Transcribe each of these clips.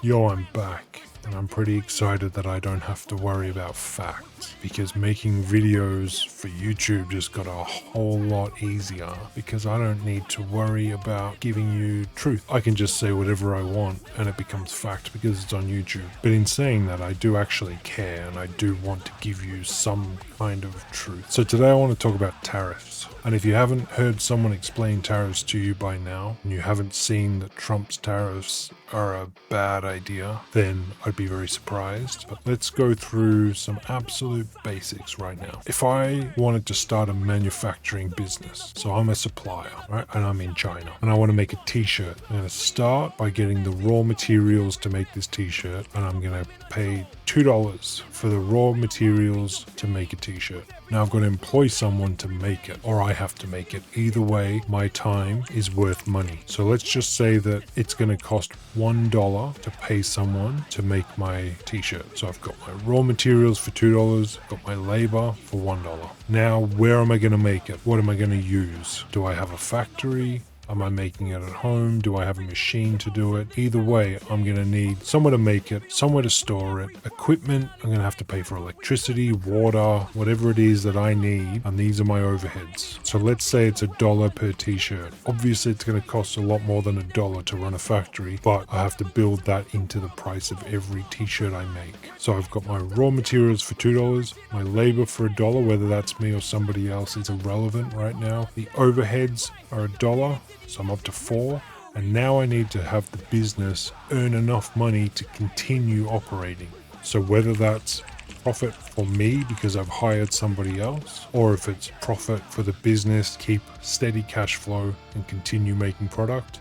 Yo, I'm back, and I'm pretty excited that I don't have to worry about facts, because making videos for YouTube just got a whole lot easier, because I don't need to worry about giving you truth. I can just say whatever I want, and it becomes fact because it's on YouTube. But in saying that, I do actually care, and I do want to give you some kind of truth. So today I want to talk about tariffs. And if you haven't heard someone explain tariffs to you by now, and you haven't seen that Trump's tariffs are a bad idea, then I'd be very surprised. But let's go through some absolute basics right now. If I wanted to start a manufacturing business, so I'm a supplier, right, and I'm in China, and I want to make a t-shirt, I'm going to start by getting the raw materials to make this t-shirt, and I'm going to pay $2 for the raw materials to make a t-shirt. Now I've got to employ someone to make it, or I have to make it. Either way, my time is worth money. So let's just say that it's going to cost $1 to pay someone to make my t-shirt. So I've got my raw materials for $2, got my labor for $1. Now, where am I going to make it? What am I going to use? Do I have a factory? Am I making it at home? Do I have a machine to do it? Either way, I'm going to need somewhere to make it, somewhere to store it, equipment. I'm going to have to pay for electricity, water, whatever it is that I need. And these are my overheads. So let's say it's $1 per t-shirt. Obviously, it's going to cost a lot more than $1 to run a factory, but I have to build that into the price of every t-shirt I make. So I've got my raw materials for $2, my labor for $1, whether that's me or somebody else is irrelevant right now. The overheads are $1. So I'm up to $4, and now I need to have the business earn enough money to continue operating. So whether that's profit for me because I've hired somebody else, or if it's profit for the business, keep steady cash flow and continue making product,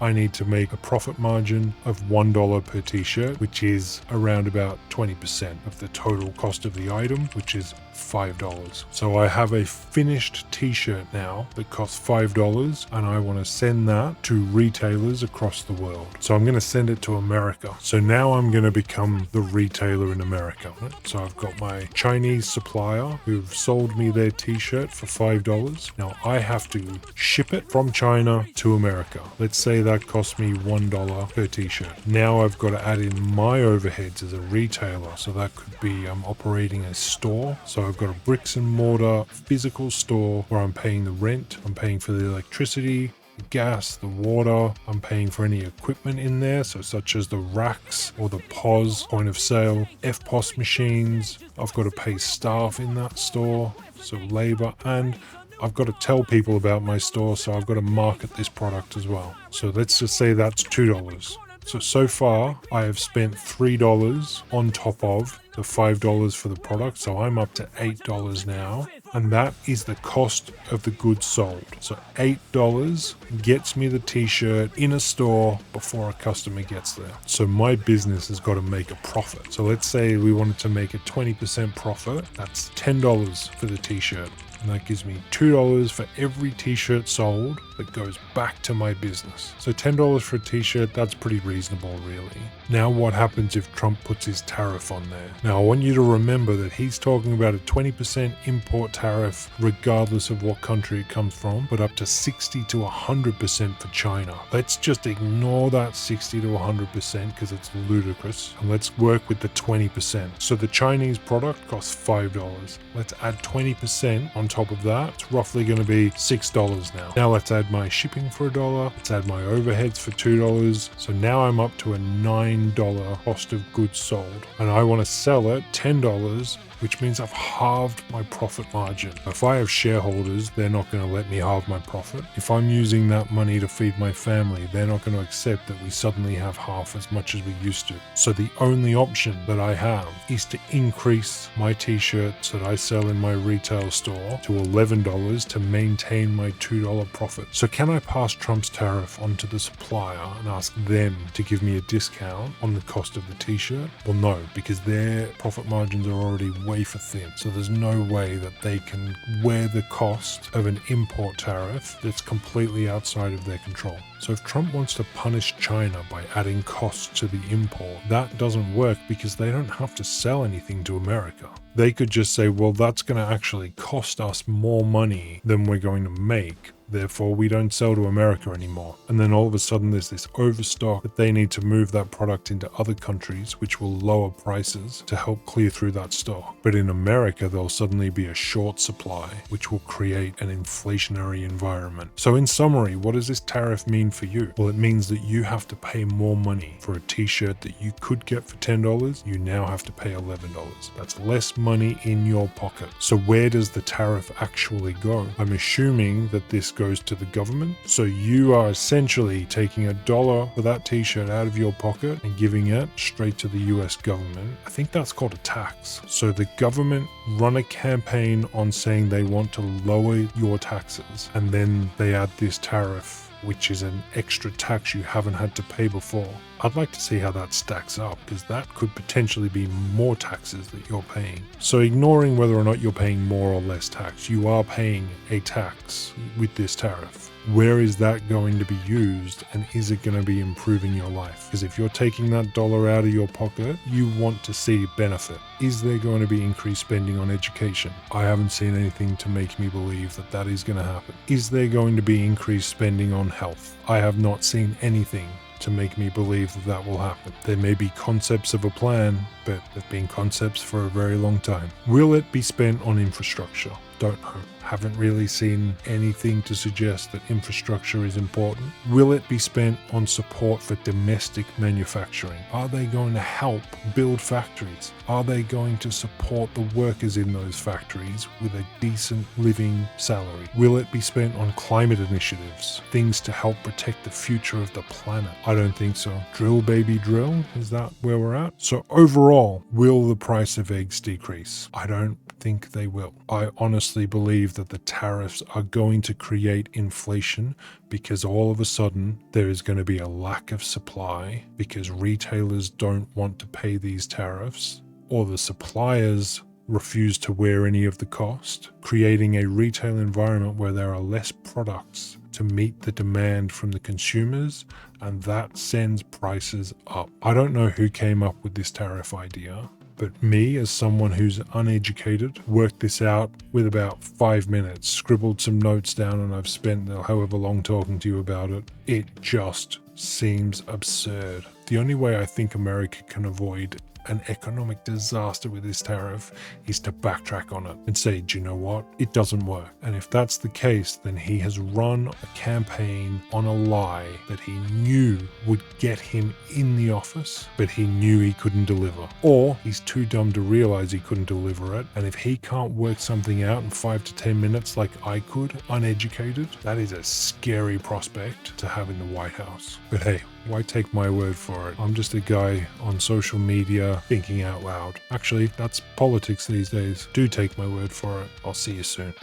I need to make a profit margin of $1 per t-shirt, which is around about 20% of the total cost of the item, which is $5. So I have a finished t-shirt now that costs $5, and I want to send that to retailers across the world. So I'm going to send it to America. So now I'm going to become the retailer in America. Right? So I've got my Chinese supplier who've sold me their t-shirt for $5. Now I have to ship it from China to America. Let's say that cost me $1 per t-shirt. Now I've got to add in my overheads as a retailer. So that could be I'm operating a store. So I've got a bricks and mortar physical store where I'm paying the rent, I'm paying for the electricity, the gas, the water, I'm paying for any equipment in there, so such as the racks or the POS, point of sale, FPOS machines. I've got to pay staff in that store, so labor, and I've got to tell people about my store, so I've got to market this product as well. So let's just say that's $2. So far, I have spent $3 on top of the $5 for the product. So I'm up to $8 now. And that is the cost of the goods sold. So $8 gets me the t-shirt in a store before a customer gets there. So my business has got to make a profit. So let's say we wanted to make a 20% profit. That's $10 for the t-shirt. And that gives me $2 for every t-shirt sold that goes back to my business. So $10 for a t-shirt, that's pretty reasonable, really. Now what happens if Trump puts his tariff on there? Now I want you to remember that he's talking about a 20% import tariff regardless of what country it comes from, but up to 60 to 100% for China. Let's just ignore that 60 to 100% because it's ludicrous, and let's work with the 20%. So the Chinese product costs $5. Let's add 20% on top of that. It's roughly going to be $6 now. Now let's add my shipping for $1. Let's add my overheads for $2. So now I'm up to a $9 cost of goods sold, and I want to sell it $10, which means I've halved my profit margin. If I have shareholders, they're not going to let me halve my profit. If I'm using that money to feed my family, they're not going to accept that we suddenly have half as much as we used to. So the only option that I have is to increase my t-shirts that I sell in my retail store to $11 to maintain my $2 profit. So can I pass Trump's tariff onto the supplier and ask them to give me a discount on the cost of the t-shirt? Well, no, because their profit margins are already wafer thin. So there's no way that they can wear the cost of an import tariff that's completely outside of their control. So if Trump wants to punish China by adding costs to the import, that doesn't work because they don't have to sell anything to America. They could just say, well, that's going to actually cost us more money than we're going to make. Therefore, we don't sell to America anymore. And then all of a sudden there's this overstock that they need to move that product into other countries, which will lower prices to help clear through that stock. But in America, there'll suddenly be a short supply, which will create an inflationary environment. So in summary, what does this tariff mean for you? Well, it means that you have to pay more money for a t-shirt that you could get for $10. You now have to pay $11. That's less money in your pocket. So where does the tariff actually go? I'm assuming that this goes to the government. So you are essentially taking $1 for that t-shirt out of your pocket and giving it straight to the US government. I think that's called a tax. So the government run a campaign on saying they want to lower your taxes, and then they add this tariff, which is an extra tax you haven't had to pay before. I'd like to see how that stacks up, because that could potentially be more taxes that you're paying. So ignoring whether or not you're paying more or less tax, you are paying a tax with this tariff. Where is that going to be used, and is it going to be improving your life? Because if you're taking that dollar out of your pocket, you want to see benefit. Is there going to be increased spending on education? I haven't seen anything to make me believe that that is going to happen. Is there going to be increased spending on health? I have not seen anything to make me believe that that will happen. There may be concepts of a plan, but they've been concepts for a very long time. Will it be spent on infrastructure? Don't know. Haven't really seen anything to suggest that infrastructure is important. Will it be spent on support for domestic manufacturing? Are they going to help build factories? Are they going to support the workers in those factories with a decent living salary? Will it be spent on climate initiatives? Things to help protect the future of the planet? I don't think so. Drill, baby, drill? Is that where we're at? So overall, will the price of eggs decrease? I don't think they will. I honestly believe that the tariffs are going to create inflation, because all of a sudden there is going to be a lack of supply because retailers don't want to pay these tariffs, or the suppliers refuse to wear any of the cost, creating a retail environment where there are less products to meet the demand from the consumers, and that sends prices up. I don't know who came up with this tariff idea, but me, as someone who's uneducated, worked this out with about 5 minutes, scribbled some notes down, and I've spent however long talking to you about it. It just seems absurd. The only way I think America can avoid an economic disaster with this tariff is to backtrack on it and say, do you know what? It doesn't work. And if that's the case, then he has run a campaign on a lie that he knew would get him in the office, but he knew he couldn't deliver. Or he's too dumb to realize he couldn't deliver it. And if he can't work something out in 5 to 10 minutes like I could, uneducated, that is a scary prospect to have in the White House. But hey, why take my word for it? I'm just a guy on social media thinking out loud. Actually, that's politics these days. Do take my word for it. I'll see you soon.